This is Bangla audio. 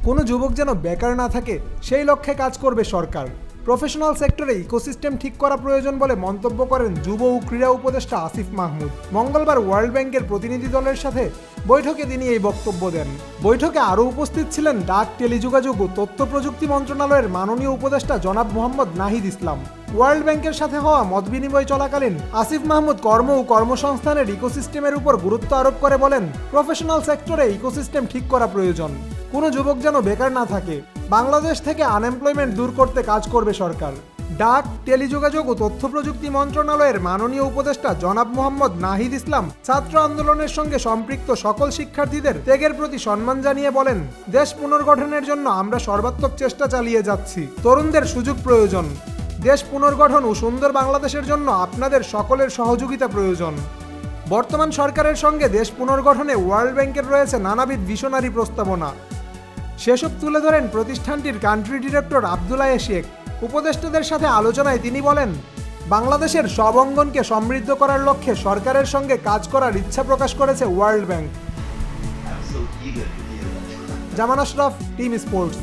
কোনো যুবক যেন বেকার না থাকে সেই লক্ষ্যে কাজ করবে সরকার। প্রফেশনাল সেক্টরে ইকোসিস্টেম ঠিক করা প্রয়োজন বলে মন্তব্য করেন যুব ও ক্রীড়া উপদেষ্টা আসিফ মাহমুদ। মঙ্গলবার ওয়ার্ল্ড ব্যাংকের প্রতিনিধি দলের সাথে বৈঠকে তিনি এই বক্তব্য দেন। বৈঠকে আরও উপস্থিত ছিলেন ডাক, টেলিযোগাযোগ ও তথ্য প্রযুক্তি মন্ত্রণালয়ের মাননীয় উপদেষ্টা জনাব মোহাম্মদ নাহিদ ইসলাম। ওয়ার্ল্ড ব্যাংকের সাথে হওয়া মতবিনিময় চলাকালীন আসিফ মাহমুদ কর্ম ও কর্মসংস্থানের ইকোসিস্টেমের উপর গুরুত্ব আরোপ করে বলেন, প্রফেশনাল সেক্টরে ইকোসিস্টেম ঠিক করা প্রয়োজন। কোনো যুবক যেন বেকার না থাকে। বাংলাদেশ থেকে আনএমপ্লয়মেন্ট দূর করতে কাজ করবে সরকার। ডাক, টেলিযোগাযোগ ও তথ্য প্রযুক্তি মন্ত্রণালয়ের মাননীয় উপদেষ্টা জনাব মোহাম্মদ নাহিদ ইসলাম ছাত্র আন্দোলনের সঙ্গে সম্পৃক্ত সকল শিক্ষার্থীদের ত্যাগের প্রতি সম্মান জানিয়ে বলেন, দেশ পুনর্গঠনের জন্য আমরা সর্বাত্মক চেষ্টা চালিয়ে যাচ্ছি। তরুণদের সুযোগ প্রয়োজন। দেশ পুনর্গঠন ও সুন্দর বাংলাদেশের জন্য আপনাদের সকলের সহযোগিতা প্রয়োজন। বর্তমান সরকারের সঙ্গে দেশ পুনর্গঠনে ওয়ার্ল্ড ব্যাংকের রয়েছে নানাবিধ ভিশনারি প্রস্তাবনা। সেসব তুলে ধরেন প্রতিষ্ঠানটির কান্ট্রি ডিরেক্টর আব্দুল্লাহ শেখ। উপদেষ্টাদের সাথে আলোচনায় তিনি বলেন, বাংলাদেশের সব অঙ্গনকে সমৃদ্ধ করার লক্ষ্যে সরকারের সঙ্গে কাজ করার ইচ্ছা প্রকাশ করেছে ওয়ার্ল্ড ব্যাংক। জামান আশরাফ, টিম স্পোর্টস।